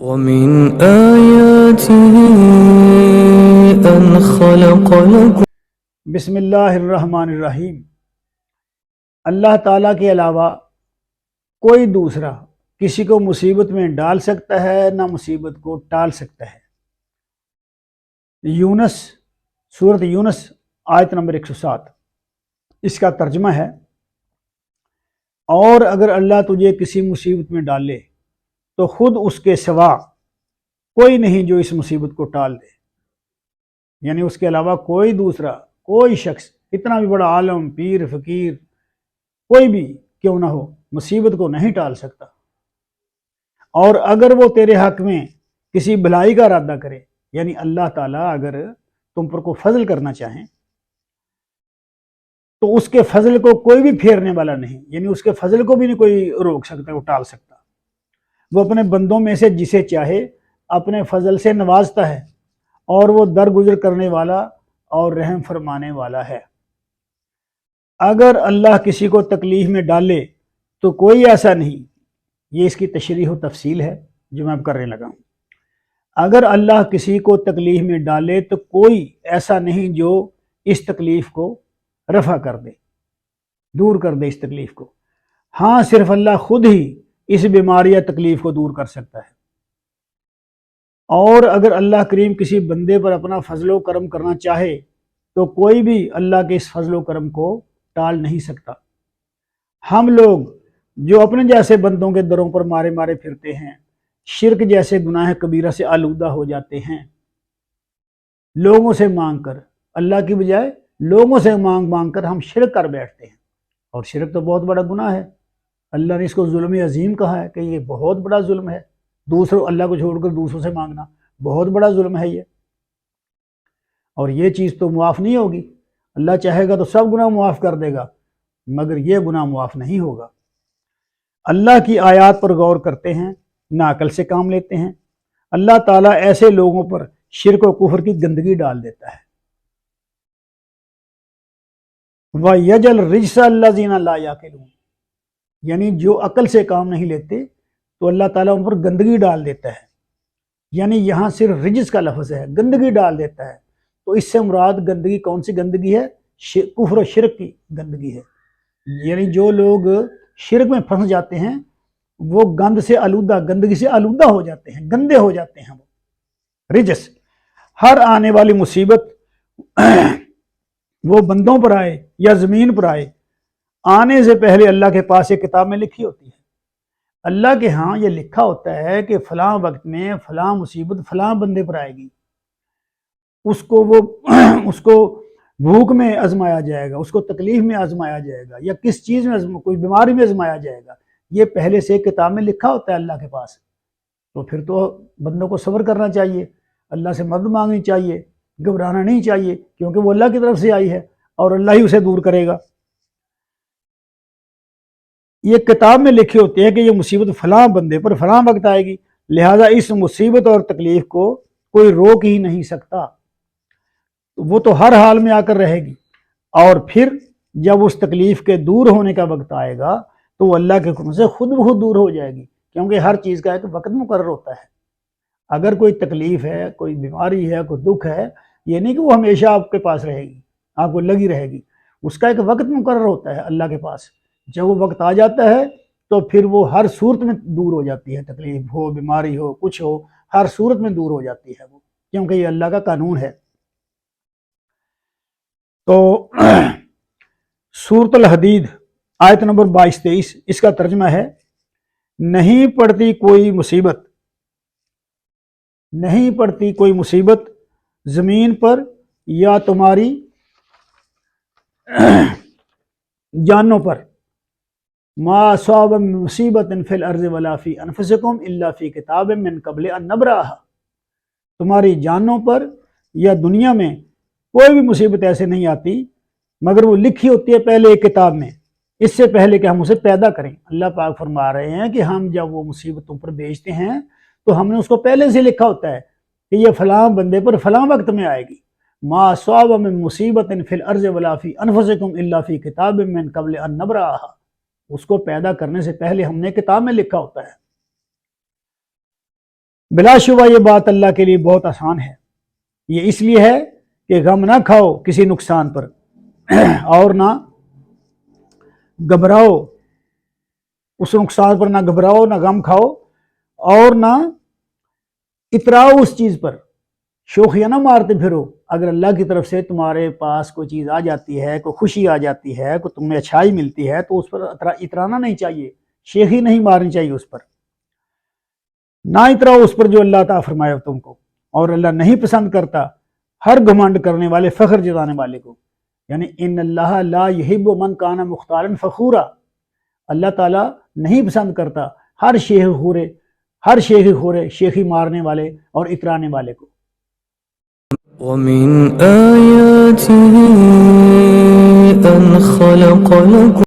ومن آياته أن خلق لكم بسم اللہ الرحمن الرحیم۔ اللہ تعالیٰ کے علاوہ کوئی دوسرا کسی کو مصیبت میں ڈال سکتا ہے نہ مصیبت کو ٹال سکتا ہے۔ یونس، سورۃ یونس آیت نمبر 107، اس کا ترجمہ ہے، اور اگر اللہ تجھے کسی مصیبت میں ڈالے تو خود اس کے سوا کوئی نہیں جو اس مصیبت کو ٹال دے، یعنی اس کے علاوہ کوئی دوسرا، کوئی شخص، اتنا بھی بڑا عالم، پیر، فقیر، کوئی بھی کیوں نہ ہو، مصیبت کو نہیں ٹال سکتا۔ اور اگر وہ تیرے حق میں کسی بھلائی کا ارادہ کرے، یعنی اللہ تعالیٰ اگر تم پر کو فضل کرنا چاہیں تو اس کے فضل کو کوئی بھی پھیرنے والا نہیں، یعنی اس کے فضل کو بھی نہیں کوئی روک سکتا، وہ ٹال سکتا۔ وہ اپنے بندوں میں سے جسے چاہے اپنے فضل سے نوازتا ہے، اور وہ درگزر کرنے والا اور رحم فرمانے والا ہے۔ اگر اللہ کسی کو تکلیف میں ڈالے تو کوئی ایسا نہیں، یہ اس کی تشریح و تفصیل ہے جو میں اب کرنے لگا ہوں۔ اگر اللہ کسی کو تکلیف میں ڈالے تو کوئی ایسا نہیں جو اس تکلیف کو رفع کر دے، دور کر دے اس تکلیف کو۔ ہاں، صرف اللہ خود ہی اس بیماری یا تکلیف کو دور کر سکتا ہے۔ اور اگر اللہ کریم کسی بندے پر اپنا فضل و کرم کرنا چاہے تو کوئی بھی اللہ کے اس فضل و کرم کو ٹال نہیں سکتا۔ ہم لوگ جو اپنے جیسے بندوں کے دروں پر مارے مارے پھرتے ہیں، شرک جیسے گناہ کبیرہ سے آلودہ ہو جاتے ہیں، لوگوں سے مانگ کر، اللہ کی بجائے لوگوں سے مانگ مانگ کر ہم شرک کر بیٹھتے ہیں، اور شرک تو بہت بڑا گناہ ہے۔ اللہ نے اس کو ظلم عظیم کہا ہے کہ یہ بہت بڑا ظلم ہے، دوسروں، اللہ کو چھوڑ کر دوسروں سے مانگنا بہت بڑا ظلم ہے یہ، اور یہ چیز تو معاف نہیں ہوگی۔ اللہ چاہے گا تو سب گناہ معاف کر دے گا، مگر یہ گناہ معاف نہیں ہوگا۔ اللہ کی آیات پر غور کرتے ہیں، نہ عقل سے کام لیتے ہیں، اللہ تعالیٰ ایسے لوگوں پر شرک و کفر کی گندگی ڈال دیتا ہے۔ وَيَجْعَلُ الرِّجْسَ الَّذِينَ لَا يَعْقِلُونَ، یعنی جو عقل سے کام نہیں لیتے تو اللہ تعالیٰ ان پر گندگی ڈال دیتا ہے۔ یعنی یہاں صرف رجس کا لفظ ہے، گندگی ڈال دیتا ہے، تو اس سے مراد گندگی کون سی گندگی ہے؟ کفر و شرک کی گندگی ہے۔ یعنی جو لوگ شرک میں پھنس جاتے ہیں وہ گند سے آلودہ، گندگی سے آلودہ ہو جاتے ہیں، گندے ہو جاتے ہیں وہ۔ رجس، ہر آنے والی مصیبت وہ بندوں پر آئے یا زمین پر آئے، آنے سے پہلے اللہ کے پاس ایک کتاب میں لکھی ہوتی ہے۔ اللہ کے ہاں یہ لکھا ہوتا ہے کہ فلاں وقت میں فلاں مصیبت فلاں بندے پر آئے گی، اس کو بھوک میں آزمایا جائے گا، اس کو تکلیف میں آزمایا جائے گا، یا کس چیز میں کوئی بیماری میں آزمایا جائے گا، یہ پہلے سے کتاب میں لکھا ہوتا ہے اللہ کے پاس۔ تو پھر تو بندوں کو صبر کرنا چاہیے، اللہ سے مدد مانگنی چاہیے، گھبرانا نہیں چاہیے، کیونکہ وہ اللہ کی طرف سے آئی ہے اور اللہ ہی اسے دور کرے گا۔ یہ کتاب میں لکھی ہوتی ہے کہ یہ مصیبت فلاں بندے پر فلاں وقت آئے گی، لہٰذا اس مصیبت اور تکلیف کو کوئی روک ہی نہیں سکتا، وہ تو ہر حال میں آ کر رہے گی۔ اور پھر جب اس تکلیف کے دور ہونے کا وقت آئے گا تو وہ اللہ کے حکم سے خود بخود دور ہو جائے گی، کیونکہ ہر چیز کا ایک وقت مقرر ہوتا ہے۔ اگر کوئی تکلیف ہے، کوئی بیماری ہے، کوئی دکھ ہے، یہ نہیں کہ وہ ہمیشہ آپ کے پاس رہے گی، آپ کو لگی رہے گی، اس کا ایک وقت مقرر ہوتا ہے اللہ کے پاس۔ جب وہ وقت آ جاتا ہے تو پھر وہ ہر صورت میں دور ہو جاتی ہے، تکلیف ہو، بیماری ہو، کچھ ہو، ہر صورت میں دور ہو جاتی ہے وہ، کیونکہ یہ اللہ کا قانون ہے۔ تو سورۃ الحدید آیت نمبر 22-23، اس کا ترجمہ ہے، نہیں پڑتی کوئی مصیبت زمین پر یا تمہاری جانوں پر، ما اصاب من مصیبت فی الارض ولا فی انفسکم الا فی کتاب من قبل ان نبرأھا، تمہاری جانوں پر یا دنیا میں کوئی بھی مصیبت ایسے نہیں آتی مگر وہ لکھی ہوتی ہے پہلے ایک کتاب میں، اس سے پہلے کہ ہم اسے پیدا کریں۔ اللہ پاک فرما رہے ہیں کہ ہم جب وہ مصیبت تم پر بھیجتے ہیں تو ہم نے اس کو پہلے سے لکھا ہوتا ہے کہ یہ فلاں بندے پر فلاں وقت میں آئے گی۔ ما اصاب من مصیبت فی الارض ولا فی انفسکم الا فی کتاب من قبل ان نبرأھا، اس کو پیدا کرنے سے پہلے ہم نے کتاب میں لکھا ہوتا ہے۔ بلا شبہ یہ بات اللہ کے لیے بہت آسان ہے، یہ اس لیے ہے کہ غم نہ کھاؤ کسی نقصان پر اور نہ گھبراؤ اس نقصان پر، نہ گھبراؤ، نہ غم کھاؤ اور نہ اتراؤ اس چیز پر، شوخیاں نہ مارتے پھرو۔ اگر اللہ کی طرف سے تمہارے پاس کوئی چیز آ جاتی ہے، کوئی خوشی آ جاتی ہے، کوئی تمہیں اچھائی ملتی ہے تو اس پر اترانا نہیں چاہیے، شیخی نہیں مارنی چاہیے اس پر، نہ اتراؤ اس پر جو اللہ تعالیٰ فرمائے تم کو۔ اور اللہ نہیں پسند کرتا ہر گھمنڈ کرنے والے، فخر جتانے والے کو، یعنی ان اللہ لا یحب من کان مختالا فخورا، اللہ تعالیٰ نہیں پسند کرتا ہر شیخی خورے، شیخی مارنے والے اور اترانے والے کو۔ ومن آياته أن خلق لكم